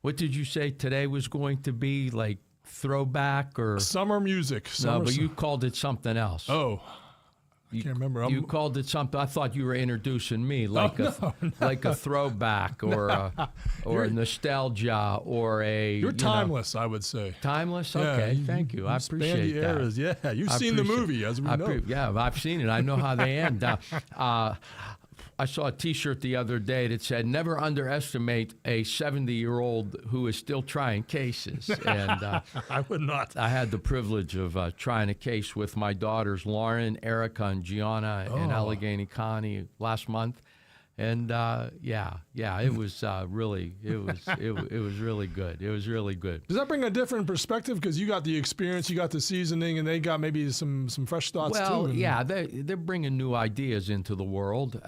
What did you say today was going to be, like throwback or summer music? No, but you called it something else. Oh, I can't remember. You called it something. I thought you were introducing me like like a throwback or a nostalgia or a. You're timeless, I would say. Timeless. Okay, thank you. I appreciate that. Eras. Yeah, you've seen the movie, as we know. Yeah, I've seen it. I know how they end. I saw a T-shirt the other day that said, "Never underestimate a 70-year-old who is still trying cases." And I would not. I had the privilege of trying a case with my daughters, Lauren, Erica, and Gianna in Allegheny County last month. And it was really good. It was really good. Does that bring a different perspective because you got the experience, you got the seasoning, and they got maybe some fresh thoughts too? Well, yeah, they're bringing new ideas into the world.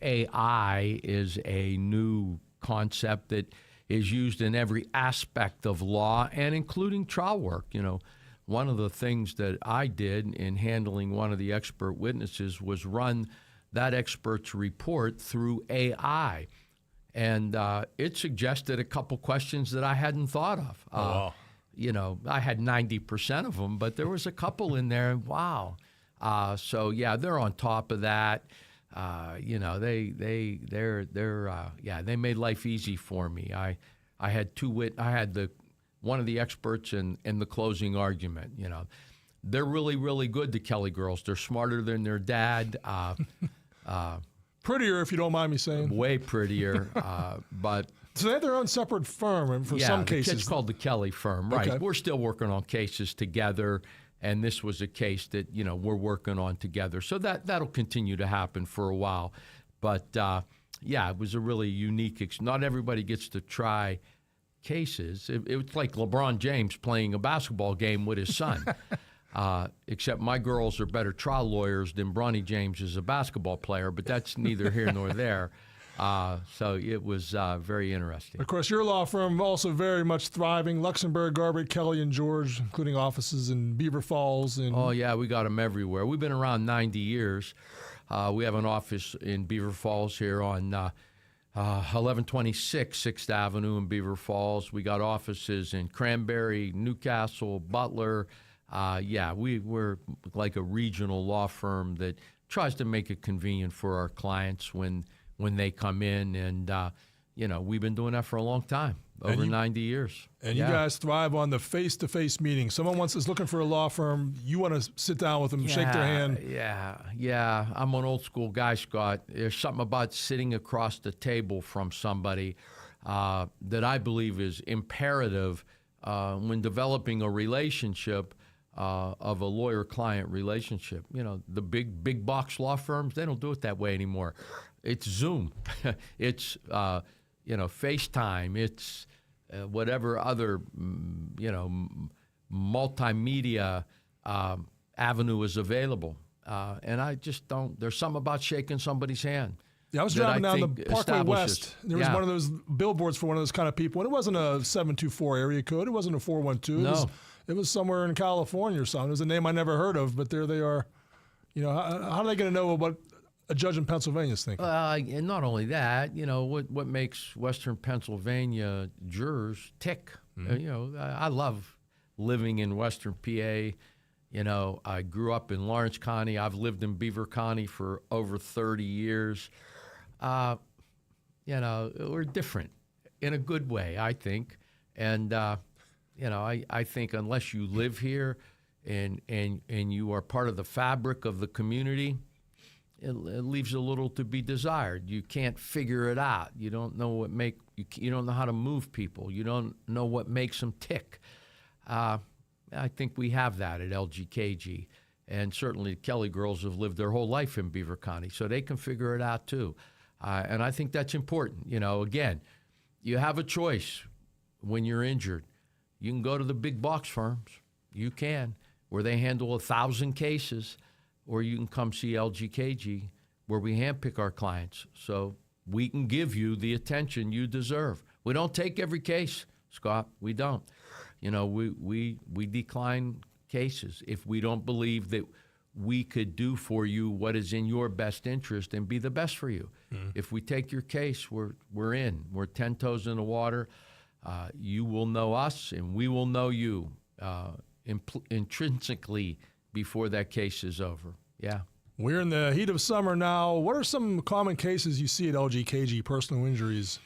AI is a new concept that is used in every aspect of law and including trial work. One of the things that I did in handling one of the expert witnesses was run that expert's report through AI. And it suggested a couple questions that I hadn't thought of. Wow. I had 90% of them, but there was a couple in there. Wow. So yeah, they're on top of that. They made life easy for me. I had one of the experts in the closing argument. They're really, really good, the Kelly girls. They're smarter than their dad. Prettier, if you don't mind me saying. Way prettier, but... So they have their own separate firm, and for some cases... it's called the Kelly firm, right. Okay. We're still working on cases together, and this was a case that, we're working on together. So that'll continue to happen for a while. But, it was a really unique... Not everybody gets to try cases. It was like LeBron James playing a basketball game with his son. Except my girls are better trial lawyers than Bronny James is a basketball player, but that's neither here nor there. So it was very interesting. Of course, your law firm also very much thriving. Luxembourg, Garbutt, Kelly, and George, including offices in Beaver Falls. Oh, yeah, we got them everywhere. We've been around 90 years. We have an office in Beaver Falls here on 1126 6th Avenue in Beaver Falls. We got offices in Cranberry, Newcastle, Butler. We're like a regional law firm that tries to make it convenient for our clients when they come in. And, we've been doing that for a long time, over 90 years. And you guys thrive on the face-to-face meeting. Someone is looking for a law firm. You want to sit down with them, shake their hand. Yeah. I'm an old school guy, Scott. There's something about sitting across the table from somebody that I believe is imperative when developing a relationship of a lawyer-client relationship. The big box law firms, they don't do it that way anymore. It's Zoom. It's, FaceTime. It's whatever other, multimedia avenue is available. And I just don't, there's something about shaking somebody's hand. Yeah, I was driving down the Parkway West. There was one of those billboards for one of those kind of people. And it wasn't a 724 area code. It wasn't a 412. No. It was somewhere in California or something. It was a name I never heard of, but there they are. How are they going to know what a judge in Pennsylvania is thinking? And not only that, what makes Western Pennsylvania jurors tick. Mm-hmm. I love living in Western PA. I grew up in Lawrence County. I've lived in Beaver County for over 30 years. We're different in a good way, I think. And, I think unless you live here and you are part of the fabric of the community, it leaves a little to be desired. You can't figure it out. You don't know you don't know how to move people. You don't know what makes them tick. I think we have that at LGKG. And certainly the Kelly girls have lived their whole life in Beaver County, so they can figure it out too. And I think that's important. Again, you have a choice when you're injured. You can go to the big box firms. You can, where they handle 1,000 cases, or you can come see LGKG, where we handpick our clients. So we can give you the attention you deserve. We don't take every case, Scott. We don't. We decline cases if we don't believe that we could do for you what is in your best interest and be the best for you. Mm-hmm. If we take your case, we're in. We're 10 toes in the water. You will know us, and we will know you intrinsically before that case is over. Yeah. We're in the heat of summer now. What are some common cases you see at LGKG, personal injuries,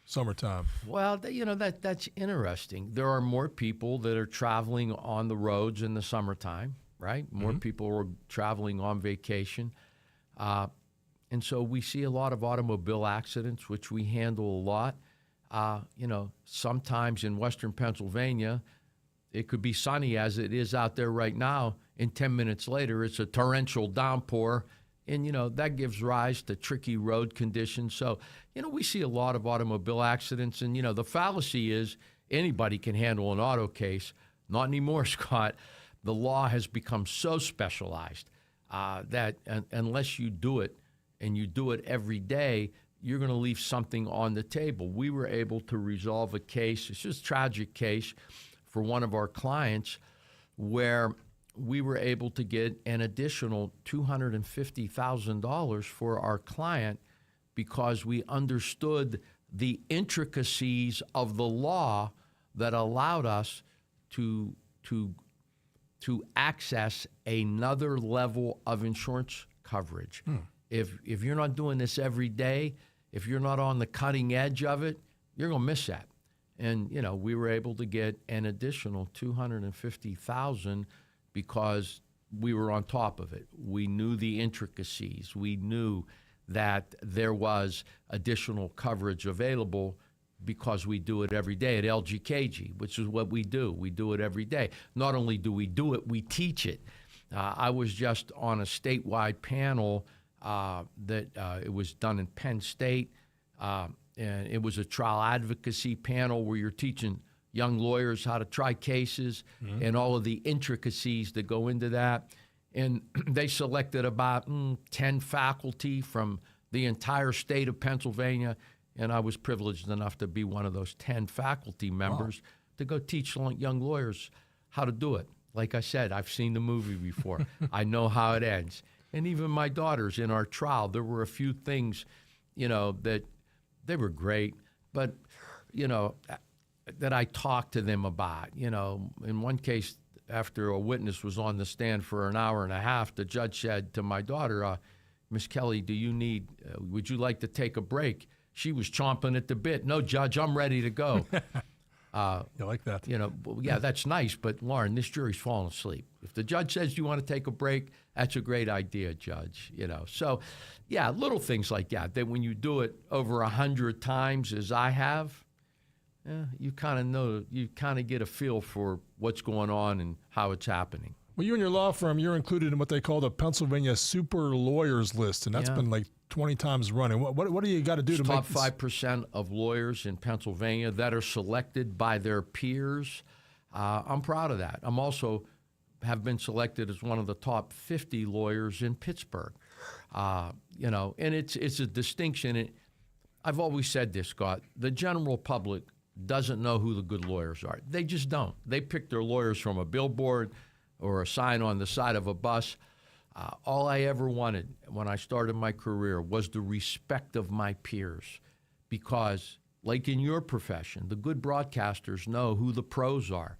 summertime? Well, that's interesting. There are more people that are traveling on the roads in the summertime, right? More people are traveling on vacation. And so we see a lot of automobile accidents, which we handle a lot. Sometimes in western Pennsylvania, it could be sunny as it is out there right now, and 10 minutes later, it's a torrential downpour, and, that gives rise to tricky road conditions. So, we see a lot of automobile accidents, and, the fallacy is anybody can handle an auto case. Not anymore, Scott. The law has become so specialized that unless you do it, and you do it every day, you're going to leave something on the table. We were able to resolve a case, it's just a tragic case, for one of our clients where we were able to get an additional $250,000 for our client because we understood the intricacies of the law that allowed us to access another level of insurance coverage. If you're not doing this every day, if you're not on the cutting edge of it, you're going to miss that. And, we were able to get an additional $250,000 because we were on top of it. We knew the intricacies. We knew that there was additional coverage available because we do it every day at LGKG, which is what we do. We do it every day. Not only do we do it, we teach it. I was just on a statewide panel that it was done in Penn State, and it was a trial advocacy panel where you're teaching young lawyers how to try cases and all of the intricacies that go into that. And they selected about 10 faculty from the entire state of Pennsylvania, and I was privileged enough to be one of those 10 faculty members to go teach young lawyers how to do it. Like I said, I've seen the movie before. I know how it ends. And even my daughters in our trial, there were a few things, that they were great, but, that I talked to them about. In one case, after a witness was on the stand for an hour and a half, the judge said to my daughter, Miss Kelly, would you like to take a break? She was chomping at the bit. No, Judge, I'm ready to go. You like that? Yeah, that's nice, but Lauren, this jury's falling asleep. If the judge says you want to take a break, that's a great idea, Judge. So, yeah, little things like that when you do it over 100 times, as I have, you kind of know, you kind of get a feel for what's going on and how it's happening. Well, you and your law firm, you're included in what they call the Pennsylvania Super Lawyers List, and that's been like 20 times running. What do you got to do to top make 5% of lawyers in Pennsylvania that are selected by their peers? I'm proud of that. I'm also have been selected as one of the top 50 lawyers in Pittsburgh. And it's a distinction. I've always said this, Scott. The general public doesn't know who the good lawyers are. They just don't. They pick their lawyers from a billboard or a sign on the side of a bus. All I ever wanted when I started my career was the respect of my peers, because like in your profession, the good broadcasters know who the pros are.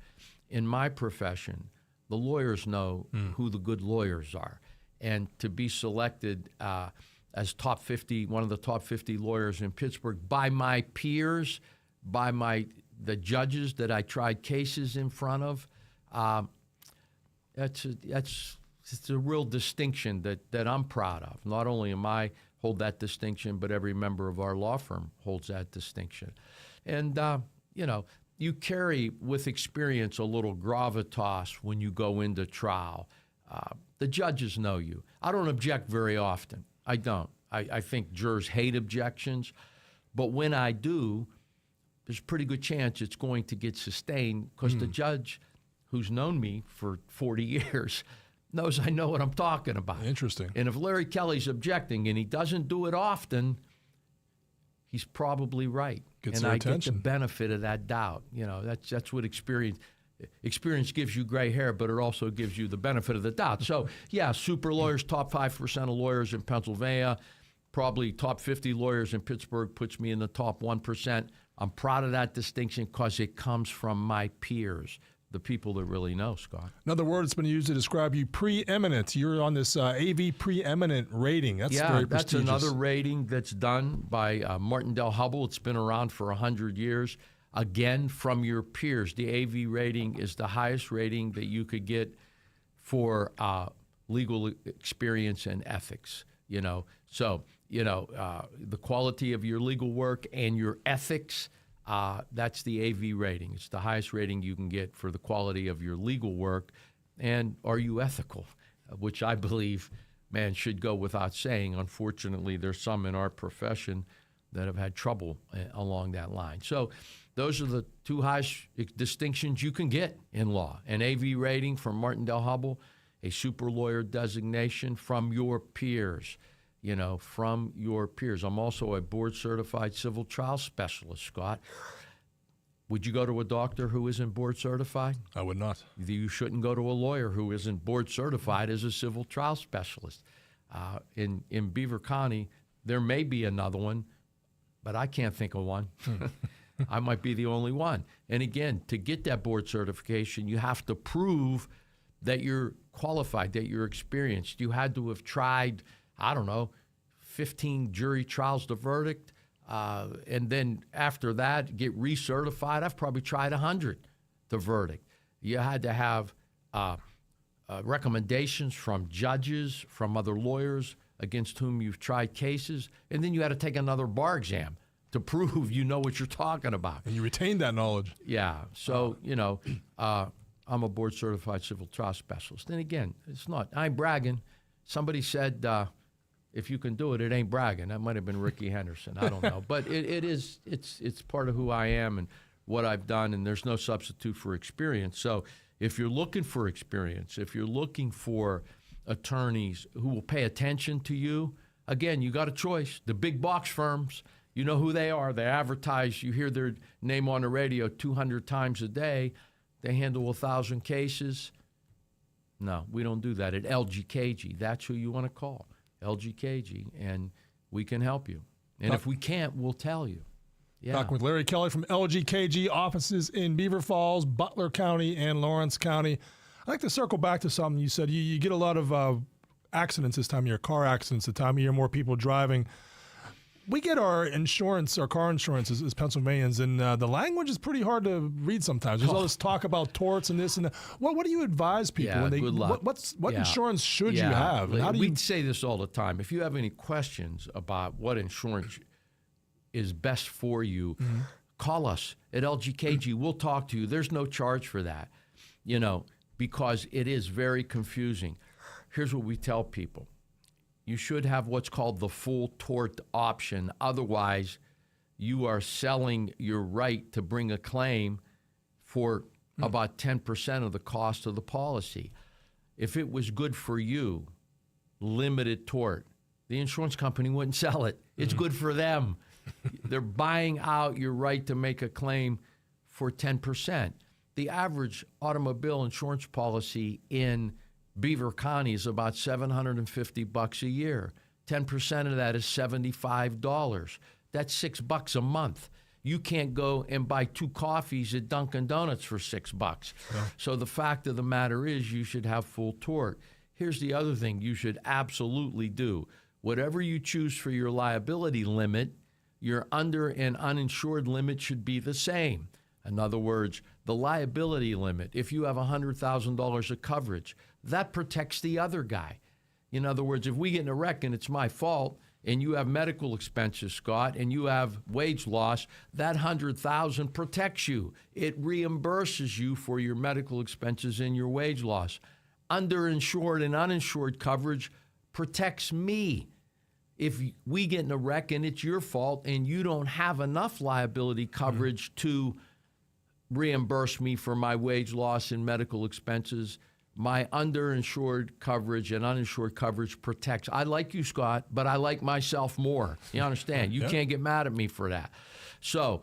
In my profession, the lawyers know who the good lawyers are. And to be selected as top 50, one of the top 50 lawyers in Pittsburgh by my peers, by the judges that I tried cases in front of, it's a real distinction that I'm proud of. Not only am I hold that distinction, but every member of our law firm holds that distinction. And, you carry with experience a little gravitas when you go into trial. The judges know you. I don't object very often. I don't. I think jurors hate objections. But when I do, there's a pretty good chance it's going to get sustained because the judge, who's known me for 40 years, knows I know what I'm talking about. Interesting. And if Larry Kelly's objecting and he doesn't do it often, he's probably right. Gets and their I attention. get the benefit of that doubt. That's what experience gives you gray hair, but it also gives you the benefit of the doubt. So, yeah, super lawyers, top 5% of lawyers in Pennsylvania, probably top 50 lawyers in Pittsburgh puts me in the top 1%. I'm proud of that distinction because it comes from my peers, the people that really know, Scott. Another word that's been used to describe you, preeminent. You're on this AV preeminent rating. That's very that's prestigious. another rating that's done by Martindale-Hubbell. It's been around for 100 years. Again, from your peers, the AV rating is the highest rating that you could get for legal experience and ethics. So the quality of your legal work and your ethics. That's the AV rating. It's the highest rating you can get for the quality of your legal work. And are you ethical? Which I believe, man, should go without saying. Unfortunately, there's some in our profession that have had trouble along that line. So those are the two highest distinctions you can get in law. An AV rating from Martindale-Hubbell, a super lawyer designation from your peers. From your peers. I'm also a board-certified civil trial specialist, Scott. Would you go to a doctor who isn't board-certified? I would not. You shouldn't go to a lawyer who isn't board-certified as a civil trial specialist. In Beaver County, there may be another one, but I can't think of one. I might be the only one. And again, to get that board certification, you have to prove that you're qualified, that you're experienced. You had to have tried 15 jury trials to verdict, and then after that, get recertified. I've probably tried 100 to verdict. You had to have recommendations from judges, from other lawyers against whom you've tried cases, and then you had to take another bar exam to prove you know what you're talking about. And you retain that knowledge. Yeah. So, I'm a board-certified civil trial specialist. And again, I ain't bragging. Somebody said, if you can do it, it ain't bragging. That might have been Ricky Henderson. I don't know. But it's part of who I am and what I've done, and there's no substitute for experience. So if you're looking for experience, if you're looking for attorneys who will pay attention to you, again, you got a choice. The big box firms, you know who they are. They advertise. You hear their name on the radio 200 times a day. They handle 1,000 cases. No, we don't do that. At LGKG, that's who you want to call. LGKG, and we can help you. And if we can't, we'll tell you. Yeah. Talking with Larry Kelly from LGKG offices in Beaver Falls, Butler County, and Lawrence County. I'd like to circle back to something you said. You get a lot of accidents this time of year, car accidents, the time of year, more people driving. We get our insurance, our car insurance as Pennsylvanians, and the language is pretty hard to read sometimes. There's all this talk about torts and this and that. What do you advise people? Good luck. What insurance should you have? And how do We'd say this all the time. If you have any questions about what insurance is best for you, call us at LGKG. We'll talk to you. There's no charge for that, because it is very confusing. Here's what we tell people. You should have what's called the full tort option. Otherwise, you are selling your right to bring a claim for about 10% of the cost of the policy. If it was good for you, limited tort, the insurance company wouldn't sell it. It's good for them. They're buying out your right to make a claim for 10%. The average automobile insurance policy in Beaver County is about $750 a year. 10% of that is $75. That's $6 a month. You can't go and buy 2 coffees at Dunkin' Donuts for $6. Yeah. So the fact of the matter is you should have full tort. Here's the other thing you should absolutely do. Whatever you choose for your liability limit, your under and uninsured limit should be the same. In other words, the liability limit, if you have $100,000 of coverage, that protects the other guy. In other words, if we get in a wreck and it's my fault, and you have medical expenses, Scott, and you have wage loss, that $100,000 protects you. It reimburses you for your medical expenses and your wage loss. Underinsured and uninsured coverage protects me. If we get in a wreck and it's your fault and you don't have enough liability coverage to reimburse me for my wage loss and medical expenses, my underinsured coverage and uninsured coverage protects. I like you, Scott, but I like myself more. You understand? You can't get mad at me for that. So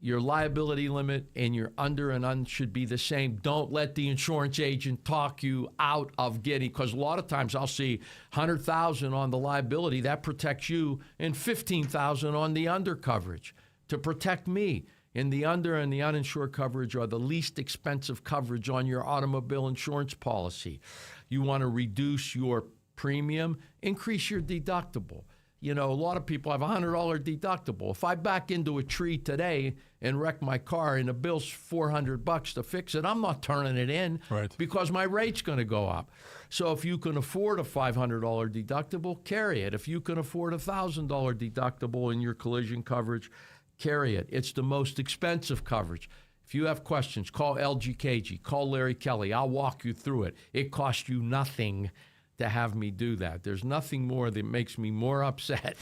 your liability limit and your under and un should be the same. Don't let the insurance agent talk you out of getting, because a lot of times I'll see $100,000 on the liability, that protects you, and $15,000 on the under coverage. to protect me. And the under and the uninsured coverage are the least expensive coverage on your automobile insurance policy. You want to reduce your premium, increase your deductible. You know, a lot of people have a $100 deductible. If I back into a tree today and wreck my car and the bill's $400 to fix it, I'm not turning it in because my rate's going to go up. So if you can afford a $500 deductible, carry it. If you can afford a $1,000 deductible in your collision coverage, carry it. It's the most expensive coverage. If you have questions, call LGKG, call Larry Kelly. I'll walk you through it. It costs you nothing to have me do that. There's nothing more that makes me more upset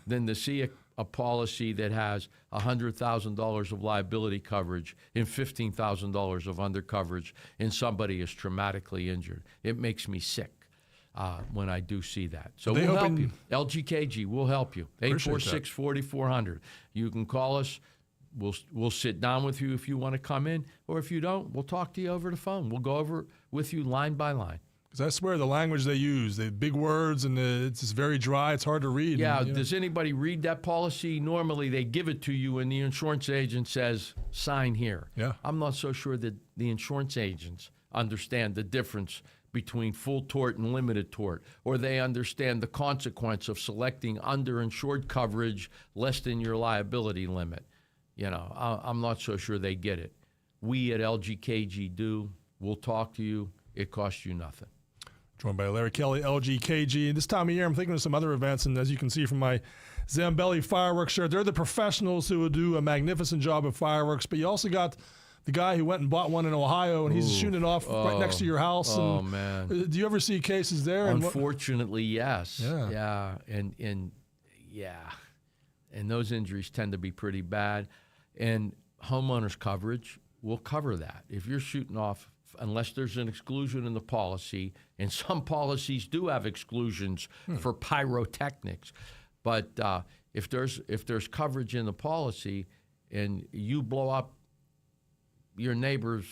than to see a policy that has $100,000 of liability coverage and $15,000 of undercoverage and somebody is traumatically injured. It makes me sick when I do see that. So we'll help you. LGKG, we'll help you. 846-4400. You can call us. We'll sit down with you if you want to come in, or if you don't, we'll talk to you over the phone. We'll go over with you line by line. Because I swear the language they use, the big words, and it's just very dry. It's hard to read. Yeah, does anybody read that policy? Normally they give it to you and the insurance agent says, sign here. Yeah. I'm not so sure that the insurance agents understand the difference between full tort and limited tort, or they understand the consequence of selecting underinsured coverage less than your liability limit. You know, I'm not so sure they get it. We at LGKG do. We'll talk to you. It costs you nothing. Joined by Larry Kelly, LGKG. And this time of year, I'm thinking of some other events, and as you can see from my Zambelli fireworks shirt, they're the professionals who will do a magnificent job of fireworks, but you also got the guy who went and bought one in Ohio, and he's shooting it off right next to your house. Oh, and man. Do you ever see cases there? Unfortunately, yes. Yeah. And those injuries tend to be pretty bad. And homeowners coverage will cover that. If you're shooting off, unless there's an exclusion in the policy, and some policies do have exclusions for pyrotechnics, but if there's coverage in the policy and you blow up your neighbor's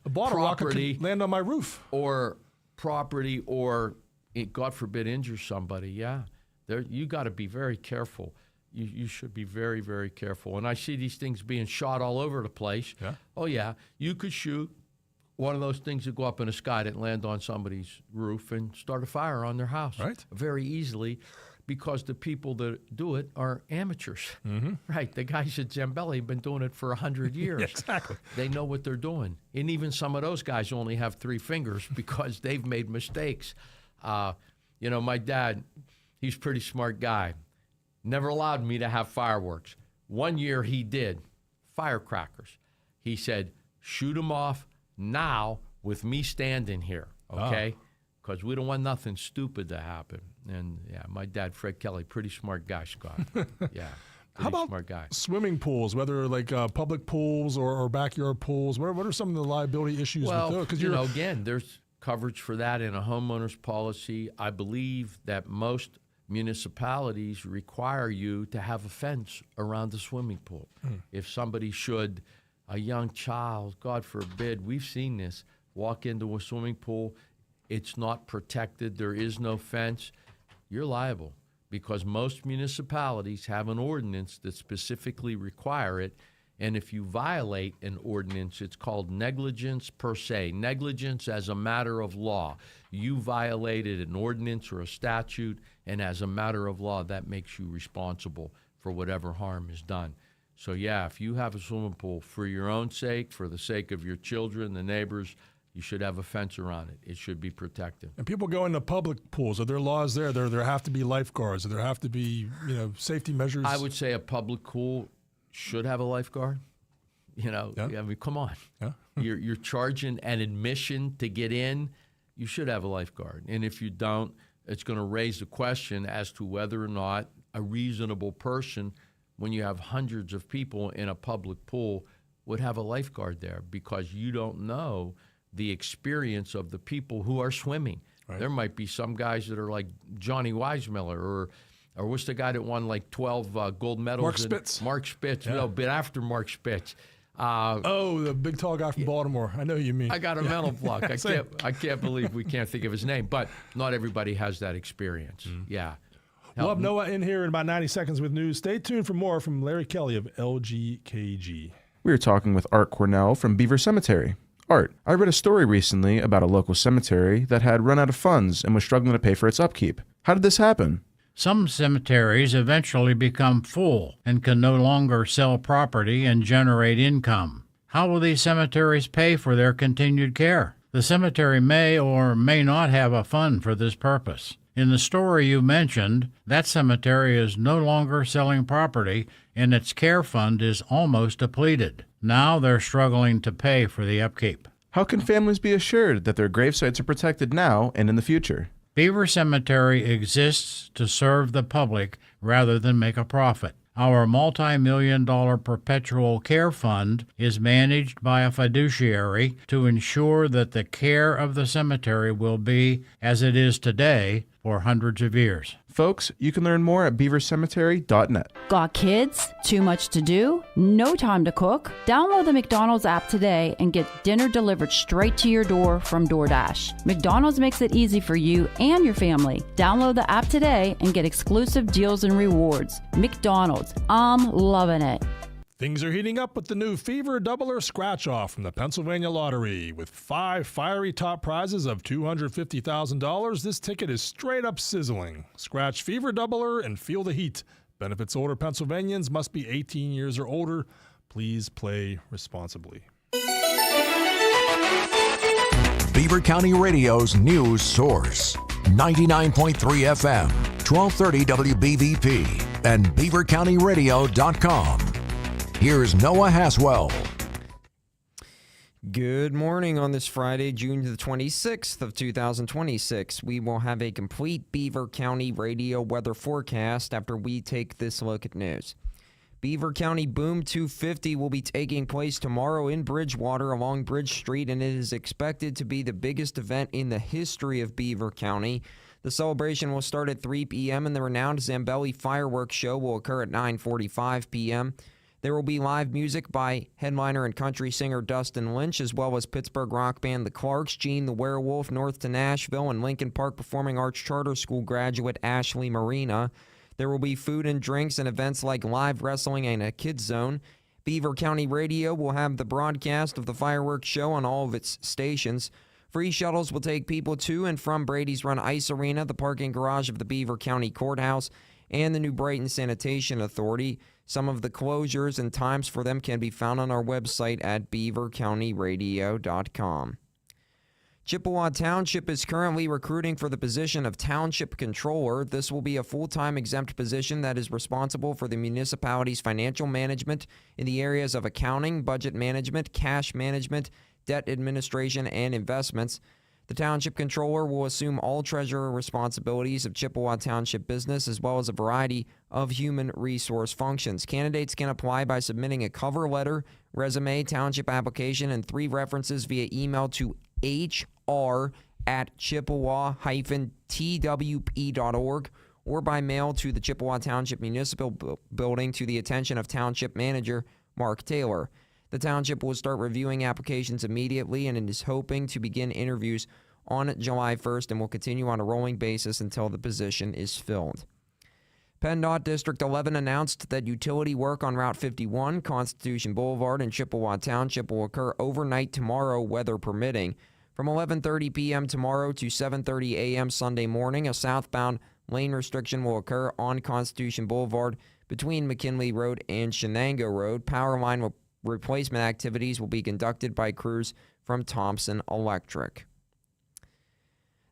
a bottle rocket could land on my roof, or property, or it, God forbid, injure somebody, you got to be very careful. You should be very, very careful. And I see these things being shot all over the place. Yeah. Oh, yeah. You could shoot one of those things that go up in the sky that land on somebody's roof and start a fire on their house. Right. Very easily, because the people that do it are amateurs. Mm-hmm. Right. The guys at Zambelli have been doing it for 100 years. Exactly. They know what they're doing. And even some of those guys only have 3 fingers because they've made mistakes. You know, my dad, he's a pretty smart guy. Never allowed me to have fireworks. One year he did, firecrackers. He said, shoot them off now with me standing here, okay? Because we don't want nothing stupid to happen. And, yeah, my dad, Fred Kelly, pretty smart guy, Scott. Yeah, How about smart guy. Swimming pools, whether like public pools or backyard pools? What are some of the liability issues with those? Because, you know, again, there's coverage for that in a homeowner's policy. I believe that most municipalities require you to have a fence around the swimming pool. If somebody should, a young child, God forbid, we've seen this, walk into a swimming pool, it's not protected, there is no fence, you're liable, because most municipalities have an ordinance that specifically require it. And if you violate an ordinance, it's called negligence per se, negligence as a matter of law. You violated an ordinance or a statute, and as a matter of law, that makes you responsible for whatever harm is done. So, yeah, if you have a swimming pool for your own sake, for the sake of your children, the neighbors, you should have a fence around it. It should be protected. And people go into public pools. Are there laws there? There have to be lifeguards. There have to be, safety measures. I would say a public pool should have a lifeguard. You know, I mean, come on. Yeah. You're charging an admission to get in. You should have a lifeguard. And if you don't, it's going to raise the question as to whether or not a reasonable person, when you have hundreds of people in a public pool, would have a lifeguard there, because you don't know the experience of the people who are swimming. Right. There might be some guys that are like Johnny Weissmuller, or what's the guy that won like 12 gold medals? Mark Spitz. Mark Spitz. No, but after Mark Spitz. The big tall guy from Baltimore. I know who you mean. I got a mental block. I can't believe we can't think of his name. But not everybody has that experience. Yeah. We'll have Noah in here in about 90 seconds with news. Stay tuned for more from Larry Kelly of LGKG. We are talking with Art Cornell from Beaver Cemetery. Art, I read a story recently about a local cemetery that had run out of funds and was struggling to pay for its upkeep. How did this happen? Some cemeteries eventually become full and can no longer sell property and generate income. How will these cemeteries pay for their continued care? The cemetery may or may not have a fund for this purpose. In the story you mentioned, that cemetery is no longer selling property and its care fund is almost depleted. Now they're struggling to pay for the upkeep. How can families be assured that their gravesites are protected now and in the future? Beaver Cemetery exists to serve the public rather than make a profit. Our multi-million-dollar perpetual care fund is managed by a fiduciary to ensure that the care of the cemetery will be as it is today for hundreds of years. Folks, you can learn more at beavercemetery.net. Got kids? Too much to do? No time to cook? Download the McDonald's app today and get dinner delivered straight to your door from DoorDash. McDonald's makes it easy for you and your family. Download the app today and get exclusive deals and rewards. McDonald's, I'm loving it. Things are heating up with the new Fever Doubler Scratch Off from the Pennsylvania Lottery. With 5 fiery top prizes of $250,000, this ticket is straight up sizzling. Scratch Fever Doubler and feel the heat. Benefits older Pennsylvanians must be 18 years or older. Please play responsibly. Beaver County Radio's news source. 99.3 FM, 1230 WBVP, and beavercountyradio.com. Here's Noah Haswell. Good morning on this Friday, June the 26th of 2026. We will have a complete Beaver County radio weather forecast after we take this look at news. Beaver County Boom 250 will be taking place tomorrow in Bridgewater along Bridge Street, and it is expected to be the biggest event in the history of Beaver County. The celebration will start at 3 p.m., and the renowned Zambelli fireworks show will occur at 9:45 p.m. There will be live music by headliner and country singer Dustin Lynch, as well as Pittsburgh rock band The Clarks, Gene the Werewolf, North to Nashville, and Lincoln Park Performing Arts Charter School graduate Ashley Marina. There will be food and drinks and events like live wrestling and a kids zone. Beaver County Radio will have the broadcast of the fireworks show on all of its stations. Free shuttles will take people to and from Brady's Run Ice Arena, the parking garage of the Beaver County Courthouse, and the New Brighton Sanitation Authority. Some of the closures and times for them can be found on our website at beavercountyradio.com. Chippewa Township is currently recruiting for the position of Township Controller. This will be a full-time exempt position that is responsible for the municipality's financial management in the areas of accounting, budget management, cash management, debt administration, and investments. The Township Controller will assume all treasurer responsibilities of Chippewa Township business as well as a variety of human resource functions. Candidates can apply by submitting a cover letter, resume, township application, and 3 references via email to hr@chippewa-twp.org or by mail to the Chippewa Township Municipal Building to the attention of Township Manager Mark Taylor. The township will start reviewing applications immediately and is hoping to begin interviews on July 1st and will continue on a rolling basis until the position is filled. PennDOT District 11 announced that utility work on Route 51, Constitution Boulevard, and Chippewa Township will occur overnight tomorrow, weather permitting. From 11:30 p.m. tomorrow to 7:30 a.m. Sunday morning, a southbound lane restriction will occur on Constitution Boulevard between McKinley Road and Shenango Road. Power line replacement activities will be conducted by crews from Thompson Electric.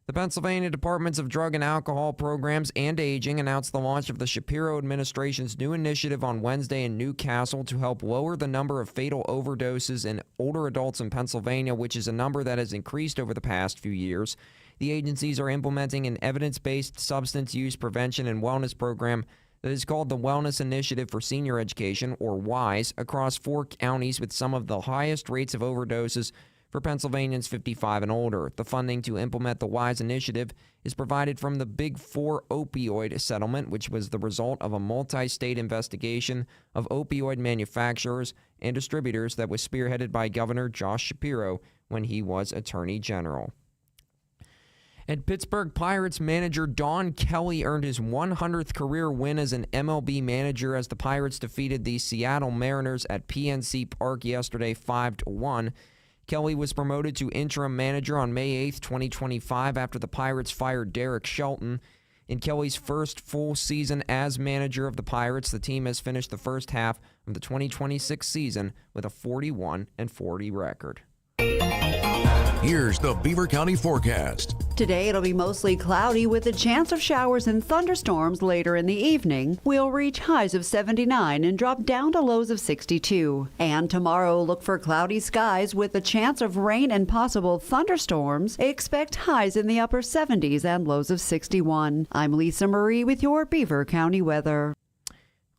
The Pennsylvania Departments of Drug and Alcohol Programs and Aging announced the launch of the Shapiro administration's new initiative on Wednesday in New Castle to help lower the number of fatal overdoses in older adults in Pennsylvania, which is a number that has increased over the past few years. The agencies are implementing an evidence-based substance use prevention and wellness program that is called the Wellness Initiative for Senior Education, or WISE, across 4 counties with some of the highest rates of overdoses for Pennsylvanians 55 and older. The funding to implement the WISE initiative is provided from the Big Four opioid settlement, which was the result of a multi-state investigation of opioid manufacturers and distributors that was spearheaded by Governor Josh Shapiro when he was Attorney General. And Pittsburgh Pirates manager Don Kelly earned his 100th career win as an MLB manager as the Pirates defeated the Seattle Mariners at PNC Park yesterday 5-1. Kelly was promoted to interim manager on May 8, 2025 after the Pirates fired Derek Shelton. In Kelly's first full season as manager of the Pirates, the team has finished the first half of the 2026 season with a 41-40 record. Here's the Beaver County forecast. Today it'll be mostly cloudy with a chance of showers and thunderstorms later in the evening. We'll reach highs of 79 and drop down to lows of 62. And tomorrow look for cloudy skies with a chance of rain and possible thunderstorms. Expect highs in the upper 70s and lows of 61. I'm Lisa Marie with your Beaver County weather.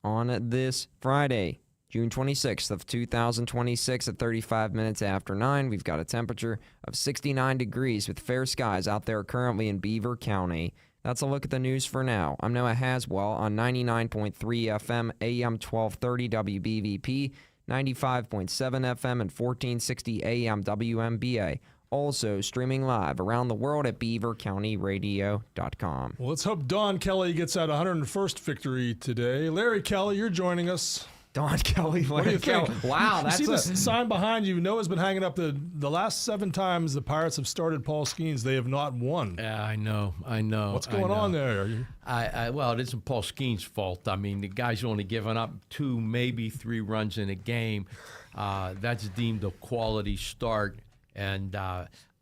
On this Friday, June 26th of 2026 at 35 minutes after 9, we've got a temperature of 69 degrees with fair skies out there currently in Beaver County. That's a look at the news for now. I'm Noah Haswell on 99.3 FM, AM 1230 WBVP, 95.7 FM, and 1460 AM WMBA. Also streaming live around the world at beavercountyradio.com. Well, let's hope Don Kelly gets that 101st victory today. Larry Kelly, you're joining us. Don Kelly, What do you think? Wow, that's you see the sign behind you. Noah's been hanging up the last 7 times the Pirates have started Paul Skeens. They have not won. Yeah, I know. What's going on there? Well, it isn't Paul Skeen's fault. I mean, the guy's only given up 2, maybe 3 runs in a game. That's deemed a quality start. And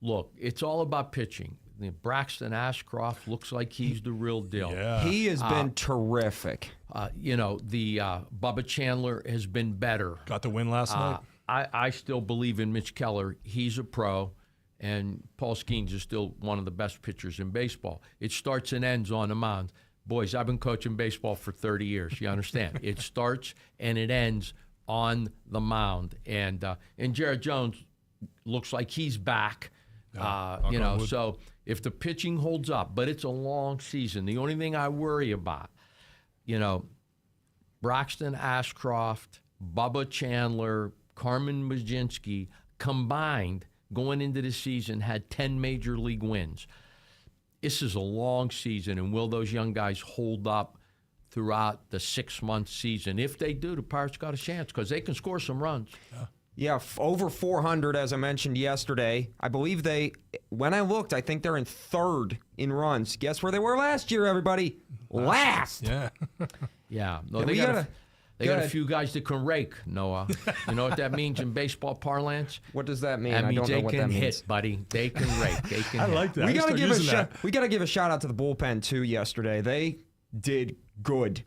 look, it's all about pitching. Braxton Ashcroft looks like he's the real deal. Yeah. He has been terrific. Bubba Chandler has been better. Got the win last night. I still believe in Mitch Keller. He's a pro. And Paul Skeens is still one of the best pitchers in baseball. It starts and ends on the mound. Boys, I've been coaching baseball for 30 years. You understand? It starts and it ends on the mound. And Jared Jones looks like he's back. So if the pitching holds up, but it's a long season. The only thing I worry about, Braxton Ashcroft, Bubba Chandler, Carmen Mlodzinski combined going into the season had 10 major league wins. This is a long season, and will those young guys hold up throughout the 6-month season? If they do, the Pirates got a chance because they can score some runs. Yeah, over 400, as I mentioned yesterday. I believe when I looked, I think they're in 3rd in runs. Guess where they were last year, everybody? Last. Yeah. Yeah. No, they got a few guys that can rake, Noah. You know what that means in baseball parlance? What does that mean? That I means don't know they what can that hit, means. buddy. They can rake. They can I hit. like that. We I gotta start give using that. we gotta give a shout out to the bullpen too yesterday. They did good.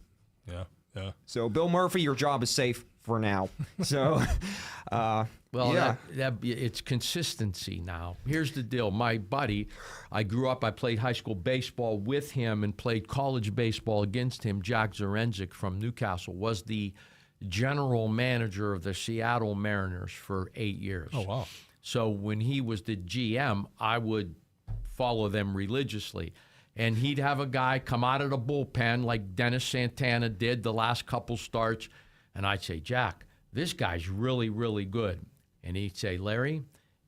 Yeah. So Bill Murphy, your job is safe for now. So, it's consistency now. Here's the deal. My buddy, I played high school baseball with him and played college baseball against him. Jack Zarenzik from Newcastle was the general manager of the Seattle Mariners for 8 years. Oh, wow. So when he was the GM, I would follow them religiously. And he'd have a guy come out of the bullpen like Dennis Santana did the last couple starts. And I'd say, Jack, this guy's really, really good. And he'd say, Larry,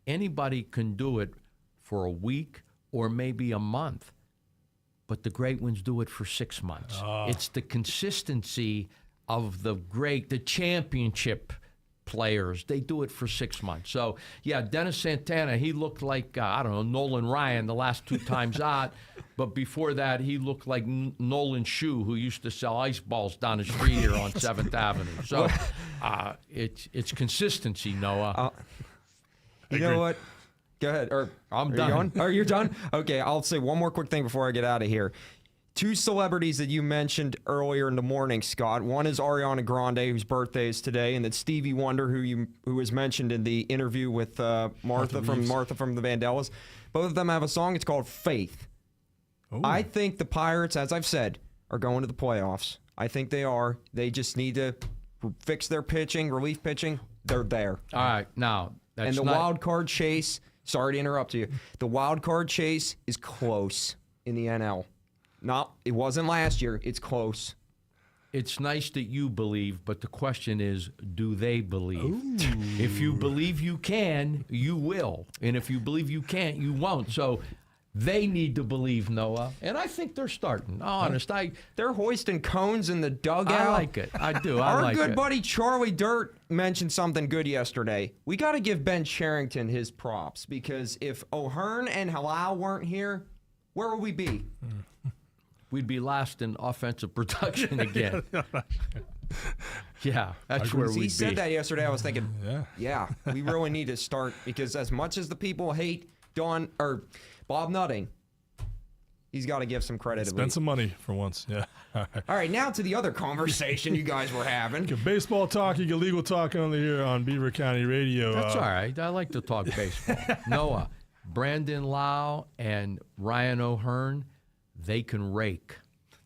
anybody can do it for a week or maybe a month. But the great ones do it for 6 months. It's the consistency of the championship players. They do it for 6 months. So, yeah, Dennis Santana, he looked like, Nolan Ryan the last 2 times out. But before that, he looked like Nolan Shue, who used to sell ice balls down the street here on 7th Avenue. So it's consistency, Noah. you know what? Go ahead. I'm are done. You going? Oh, you're done? Okay, I'll say one more quick thing before I get out of here. 2 celebrities that you mentioned earlier in the morning, Scott. One is Ariana Grande, whose birthday is today, and then Stevie Wonder, who was mentioned in the interview with Martha from the Vandellas. Both of them have a song. It's called Faith. Ooh. I think the Pirates, as I've said, are going to the playoffs. I think they are. They just need to fix their pitching, relief pitching. They're there. All right, now that's and the wild card chase. Sorry to interrupt you. The wild card chase is close in the NL. No, it wasn't last year. It's close. It's nice that you believe, but the question is, do they believe? If you believe you can, you will. And if you believe you can't, you won't. So They need to believe Noah, and I think they're starting. Honest, They're hoisting cones in the dugout. I like it. I do. I Our like good it. buddy Charlie Dirt mentioned something good yesterday. We got to give Ben Sherrington his props, because if O'Hearn and Halal weren't here, where would we be? We'd be last in offensive production again. Yeah, that's where we'd be. He said that yesterday. I was thinking, yeah, we really need to start, because as much as the people hate Bob Nutting, he's got to give some credit. Spend some money for once. Yeah. All right, now to the other conversation you guys were having. You get baseball talk, you get legal talk on here on Beaver County Radio. That's all right. I like to talk baseball. Noah, Brandon Lau, and Ryan O'Hearn, they can rake.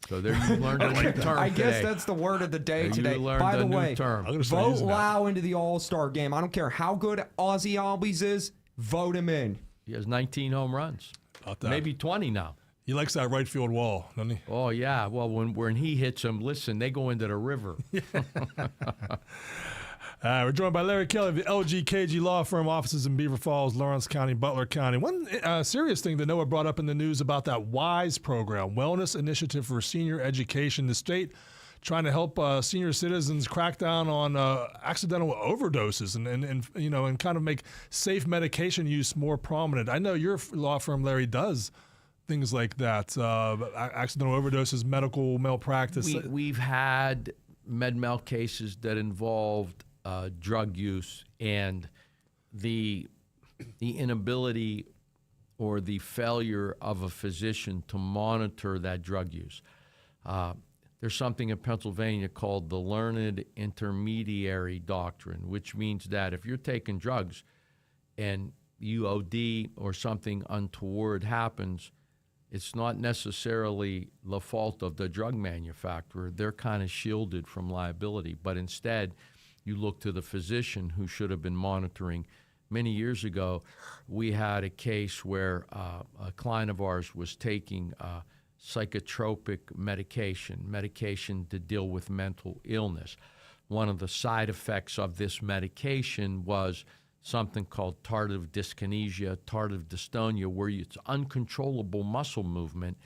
So there you learned a new term I guess today. that's the word of the day You today. learned By a the new way, term. I'm gonna start vote using that. Lau into the All-Star game. I don't care how good Ozzy Albies is. Vote him in. He has 19 home runs. About that. Maybe 20 now. He likes that right field wall, doesn't he? Oh, yeah. Well, when he hits them, listen, they go into the river. We're joined by Larry Kelly of the LGKG law firm, offices in Beaver Falls, Lawrence County, Butler County. One serious thing that Noah brought up in the news about that WISE program, Wellness Initiative for Senior Education. The state trying to help senior citizens crack down on accidental overdoses and kind of make safe medication use more prominent. I know your law firm, Larry, does things like that, accidental overdoses, medical malpractice. We've had med-mal cases that involved drug use, and the inability or the failure of a physician to monitor that drug use. There's something in Pennsylvania called the learned intermediary doctrine, which means that if you're taking drugs and you OD or something untoward happens, it's not necessarily the fault of the drug manufacturer. They're kind of shielded from liability, but instead you look to the physician who should have been monitoring. Many years ago, we had a case where a client of ours was taking psychotropic medication to deal with mental illness. One of the side effects of this medication was something called tardive dyskinesia, tardive dystonia, where it's uncontrollable muscle movement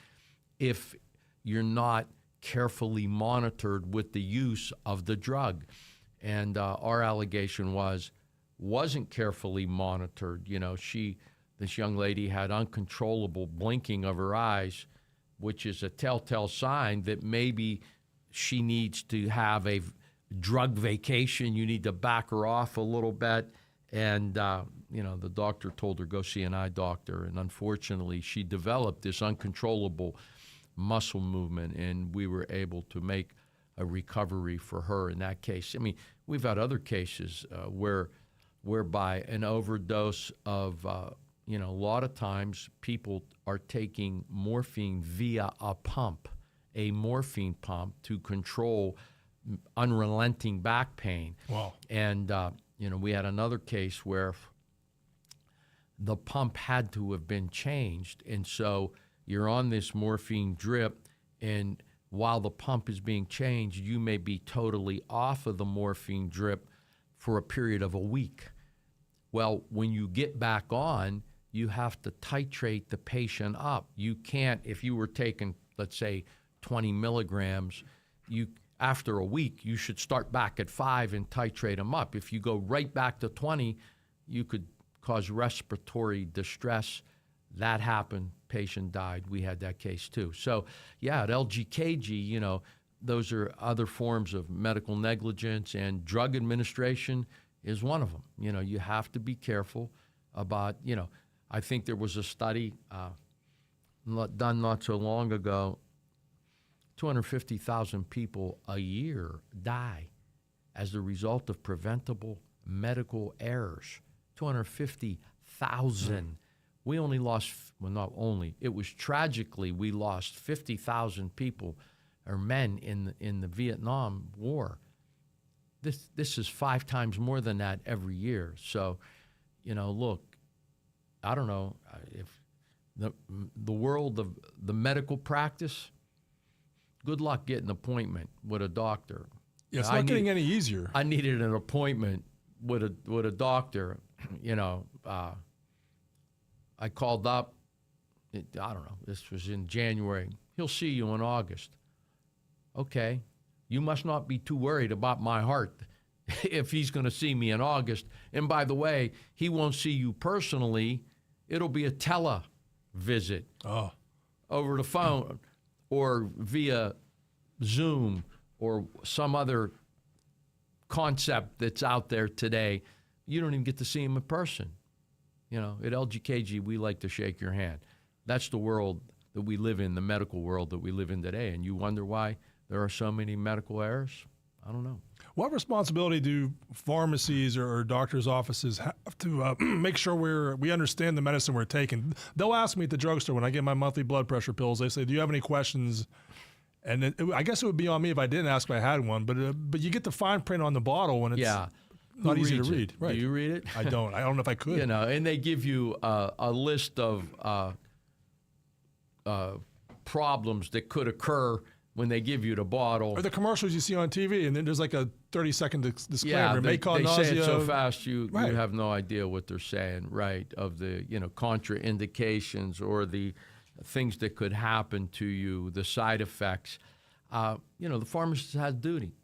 if you're not carefully monitored with the use of the drug. And our allegation wasn't carefully monitored. You know, this young lady had uncontrollable blinking of her eyes, which is a telltale sign that maybe she needs to have a drug vacation. You need to back her off a little bit. And, the doctor told her, go see an eye doctor. And unfortunately, she developed this uncontrollable muscle movement, and we were able to make a recovery for her in that case. I mean, we've had other cases whereby an overdose of, a lot of times people are taking morphine via a morphine pump to control unrelenting back pain. Wow. And, we had another case where the pump had to have been changed. And so you're on this morphine drip, and while the pump is being changed, you may be totally off of the morphine drip for a period of a week. Well, when you get back on, you have to titrate the patient up. You can't, if you were taking, let's say, 20 milligrams, after a week, you should start back at 5 and titrate them up. If you go right back to 20, you could cause respiratory distress. That happened. Patient died. We had that case too. So, yeah, at LGKG, those are other forms of medical negligence, and drug administration is one of them. You have to be careful about, I think there was a study done not so long ago. 250,000 people a year die as a result of preventable medical errors. 250,000. We only lost, well, not only, it was tragically, we lost 50,000 people or men in the Vietnam War. This is 5 times more than that every year. So, look, I don't know if the world of the medical practice, good luck getting an appointment with a doctor. Yeah, it's not getting any easier. I needed an appointment with a doctor. I called up, I don't know, this was in January. He'll see you in August. Okay, you must not be too worried about my heart if he's going to see me in August. And by the way, he won't see you personally. It'll be a tele-visit over the phone or via Zoom or some other concept that's out there today. You don't even get to see him in person. You know, at LGKG, we like to shake your hand. That's the world that we live in, the medical world that we live in today. And you wonder why there are so many medical errors? I don't know. What responsibility do pharmacies or doctors' offices have to make sure we understand the medicine we're taking? They'll ask me at the drugstore when I get my monthly blood pressure pills. They say, "Do you have any questions?" And I guess it would be on me if I didn't ask if I had one. But you get the fine print on the bottle when it's not easy to read. Right? Do you read it? I don't. I don't know if I could. You know, and they give you a list of problems that could occur when they give you the bottle. Or the commercials you see on TV, and then there's like a 30-second disclaimer. Yeah, it may cause they nausea. say it so fast you Right. have no idea what they're saying, right, of the, contraindications or the things that could happen to you, the side effects. The pharmacist has duty.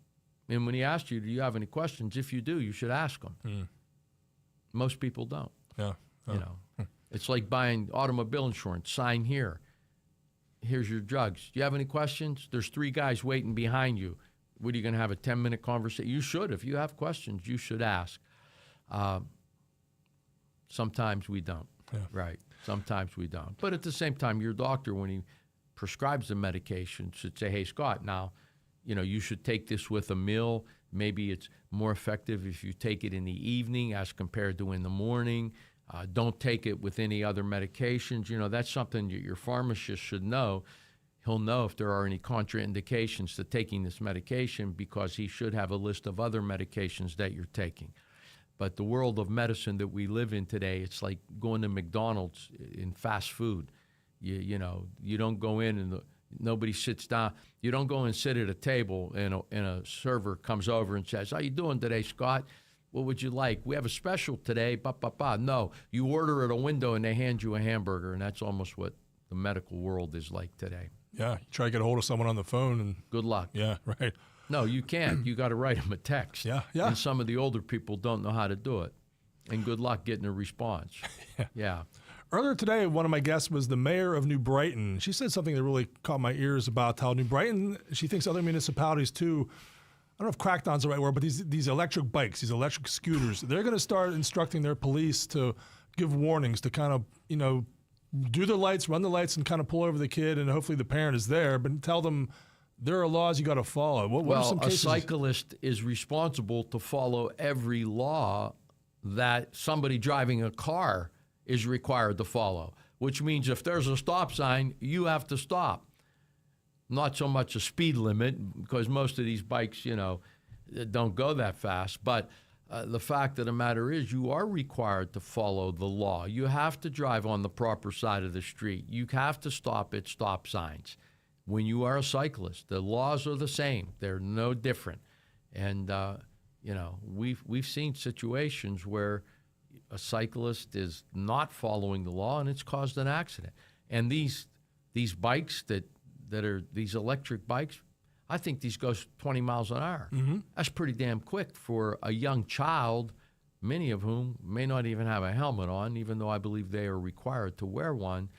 And when he asks you, do you have any questions? If you do, you should ask them. Most people don't. Yeah. It's like buying automobile insurance. Sign here. Here's your drugs. Do you have any questions? There's 3 guys waiting behind you. What, are you going to have a 10-minute conversation? You should. If you have questions, you should ask. Sometimes we don't. Yeah. Right. Sometimes we don't. But at the same time, your doctor, when he prescribes the medication, should say, hey, Scott, now, you should take this with a meal. Maybe it's more effective if you take it in the evening as compared to in the morning. Don't take it with any other medications. That's something your pharmacist should know. He'll know if there are any contraindications to taking this medication because he should have a list of other medications that you're taking. But the world of medicine that we live in today, it's like going to McDonald's in fast food. You don't go in and nobody sits down. You don't go and sit at a table and a server comes over and says, how you doing today, Scott? What would you like? We have a special today. No, you order at a window and they hand you a hamburger, and that's almost what the medical world is like today. Yeah. You try to get a hold of someone on the phone and Good luck. yeah, right. No, you can't. You got to write them a text. Yeah. And some of the older people don't know how to do it. And good luck getting a response. Yeah. Earlier today, one of my guests was the mayor of New Brighton. She said something that really caught my ears about how New Brighton, she thinks other municipalities too, I don't know if crackdown's the right word, but these electric bikes, these electric scooters, they're going to start instructing their police to give warnings to kind of, do the lights, run the lights, and kind of pull over the kid, and hopefully the parent is there, but tell them there are laws you got to follow. What are some cases? A cyclist is responsible to follow every law that somebody driving a car is required to follow, which means if there's a stop sign, you have to stop. Not so much a speed limit, because most of these bikes, don't go that fast. But the fact of the matter is you are required to follow the law. You have to drive on the proper side of the street. You have to stop at stop signs. When you are a cyclist, the laws are the same. They're no different. And, we've seen situations where a cyclist is not following the law and it's caused an accident. And these bikes that are these electric bikes, I think these go 20 miles an hour. Mm-hmm. That's pretty damn quick for a young child, many of whom may not even have a helmet on, even though I believe they are required to wear one.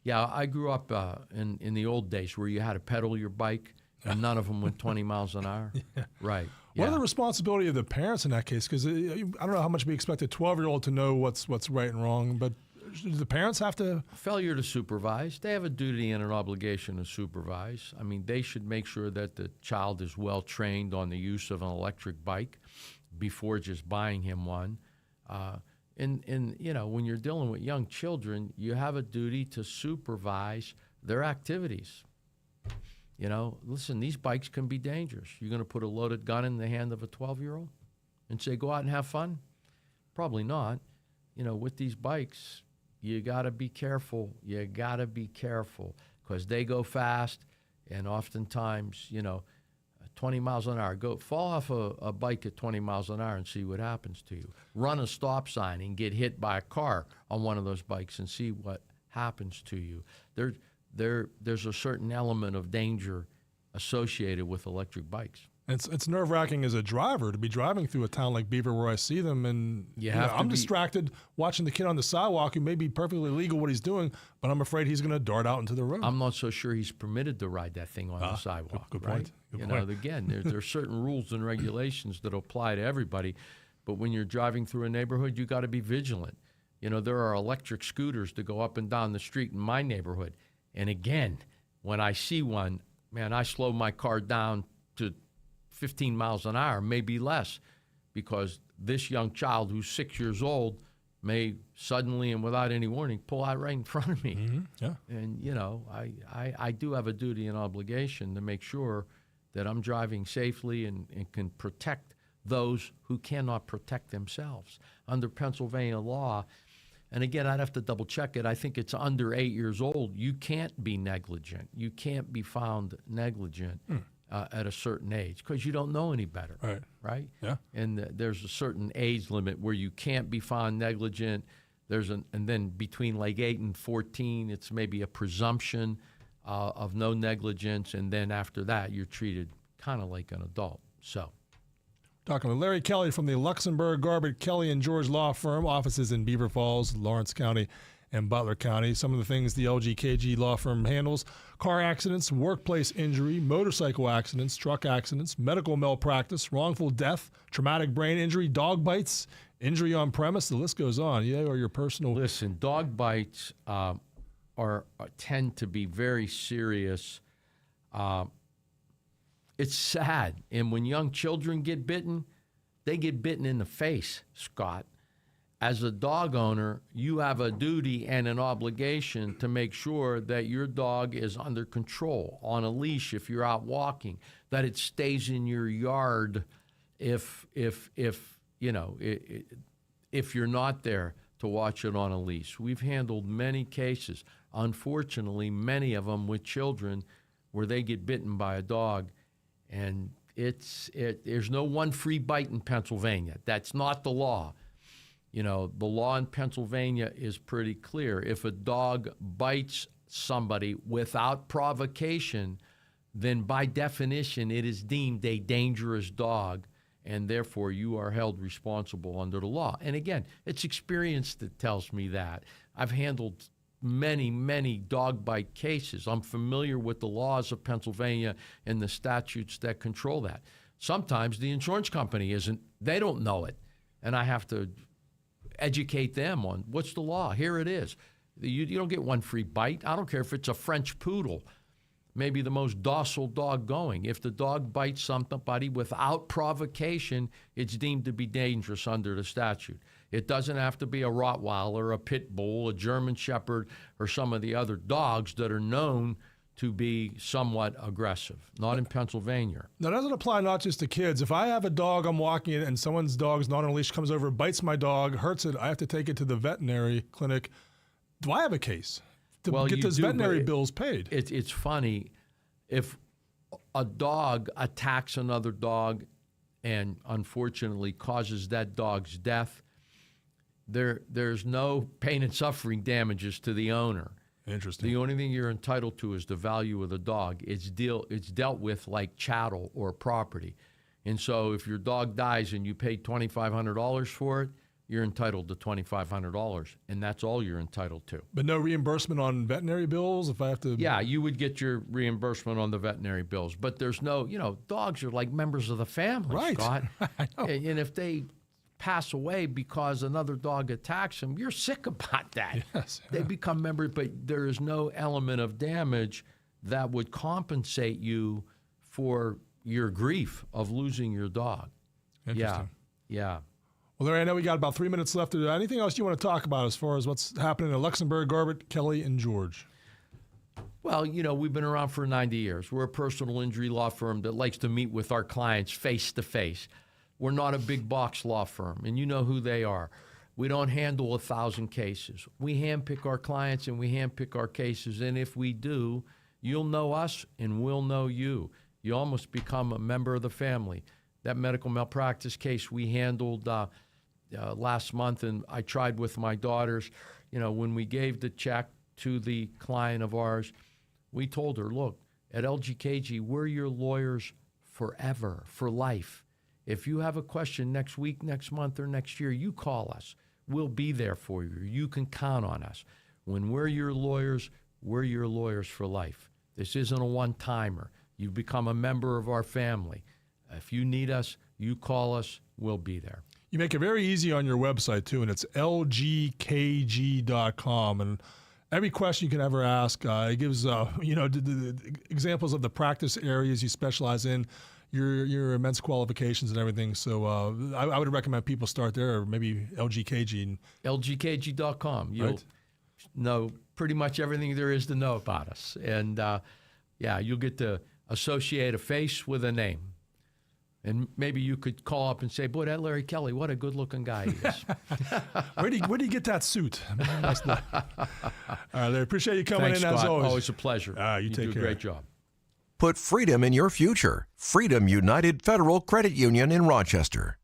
Yeah, I grew up in the old days where you had to pedal your bike, and none of them went 20 miles an hour. Yeah. Right. What are the responsibility of the parents in that case? Because I don't know how much we expect a 12-year-old to know what's right and wrong, but do the parents have to? Failure to supervise. They have a duty and an obligation to supervise. I mean, they should make sure that the child is well trained on the use of an electric bike before just buying him one. And when you're dealing with young children, you have a duty to supervise their activities. Listen, these bikes can be dangerous. You're going to put a loaded gun in the hand of a 12-year-old and say, go out and have fun? Probably not. With these bikes, you got to be careful. You got to be careful because they go fast, and oftentimes, 20 miles an hour. Fall off a bike at 20 miles an hour and see what happens to you. Run a stop sign and get hit by a car on one of those bikes and see what happens to you. There's a certain element of danger associated with electric bikes. It's nerve-wracking as a driver to be driving through a town like Beaver where I see them, and I'm distracted watching the kid on the sidewalk who may be perfectly legal what he's doing, but I'm afraid he's going to dart out into the road. I'm not so sure he's permitted to ride that thing on the sidewalk. Good right? point. Good you point. know, again, there's certain rules and regulations that apply to everybody, but when you're driving through a neighborhood, you got to be vigilant. You know, there are electric scooters that go up and down the street in my neighborhood, and again, when I see one, man, I slow my car down to 15 miles an hour, maybe less, because this young child who's 6 years old may suddenly and without any warning pull out right in front of me. Mm-hmm. Yeah. And, you know, I do have a duty and obligation to make sure that I'm driving safely and can protect those who cannot protect themselves. Under Pennsylvania law, and again, I'd have to double check it, I think it's under 8 years old, you can't be negligent. You can't be found negligent. At a certain age, because you don't know any better, right? Yeah. And there's a certain age limit where you can't be found negligent. And then between like 8 and 14, it's maybe a presumption of no negligence, and then after that, you're treated kind of like an adult. So, talking with Larry Kelly from the Luxembourg, Garbett, Kelly and George Law Firm, offices in Beaver Falls, Lawrence County, and Butler County. Some of the things the LGKG law firm handles: car accidents, workplace injury, motorcycle accidents, truck accidents, medical malpractice, wrongful death, traumatic brain injury, dog bites, injury on premise. The list goes on. Yeah, or your personal. Listen, dog bites tend to be very serious. It's sad. And when young children get bitten, they get bitten in the face, Scott. As a dog owner, you have a duty and an obligation to make sure that your dog is under control, on a leash if you're out walking, that it stays in your yard if you know, if you're not there to watch it on a leash. We've handled many cases, unfortunately, many of them with children where they get bitten by a dog, and there's no one free bite in Pennsylvania. That's not the law. You know, the law in Pennsylvania is pretty clear. If a dog bites somebody without provocation, then by definition it is deemed a dangerous dog, and therefore you are held responsible under the law. And again, it's experience that tells me that. I've handled many, many dog bite cases. I'm familiar with the laws of Pennsylvania and the statutes that control that. Sometimes the insurance company they don't know it, and I have to educate them on what's the law. Here it is. You don't get one free bite. I don't care if it's a French poodle, maybe the most docile dog going. If the dog bites somebody without provocation, it's deemed to be dangerous under the statute. It doesn't have to be a Rottweiler, a Pit Bull, a German Shepherd, or some of the other dogs that are known to be somewhat aggressive. Not in Pennsylvania. Now, doesn't apply not just to kids. If I have a dog, I'm walking in, and someone's dog's not on a leash, comes over, bites my dog, hurts it, I have to take it to the veterinary clinic. Do I have a case to get those veterinary bills paid? It's funny. If a dog attacks another dog and unfortunately causes that dog's death, there's no pain and suffering damages to the owner. Interesting. The only thing you're entitled to is the value of the dog. It's dealt with like chattel or property. And so if your dog dies and you paid $2,500 for it, you're entitled to $2,500, and that's all you're entitled to. But no reimbursement on veterinary bills if I have to? Yeah, you would get your reimbursement on the veterinary bills. But there's no, dogs are like members of the family, right. Scott. I know. And if they pass away because another dog attacks them, you're sick about that. Yes, They become members, but there is no element of damage that would compensate you for your grief of losing your dog. Interesting. Yeah. Well, Larry, I know we got about 3 minutes left. Anything else you want to talk about as far as what's happening in Luxembourg, Garbett, Kelly, and George? Well, we've been around for 90 years. We're a personal injury law firm that likes to meet with our clients face to face. We're not a big box law firm, and you know who they are. We don't handle 1,000 cases. We handpick our clients and we handpick our cases, and if we do, you'll know us and we'll know you. You almost become a member of the family. That medical malpractice case we handled last month, and I tried with my daughters, when we gave the check to the client of ours. We told her, look, at LGKG, we're your lawyers forever, for life. If you have a question next week, next month, or next year, you call us. We'll be there for you. You can count on us. When we're your lawyers for life. This isn't a one-timer. You've become a member of our family. If you need us, you call us, we'll be there. You make it very easy on your website, too, and it's lgkg.com. And every question you can ever ask, it gives the examples of the practice areas you specialize in, your immense qualifications and everything. So I would recommend people start there, or maybe LGKG. LGKG.com. You'll know pretty much everything there is to know about us. And, you'll get to associate a face with a name. And maybe you could call up and say, boy, that Larry Kelly, what a good-looking guy he is. Where do you get that suit? All right, Larry, appreciate you coming Thanks, in, Scott. as always. Always a pleasure. You take do care. a great job. Put freedom in your future. Freedom United Federal Credit Union in Rochester.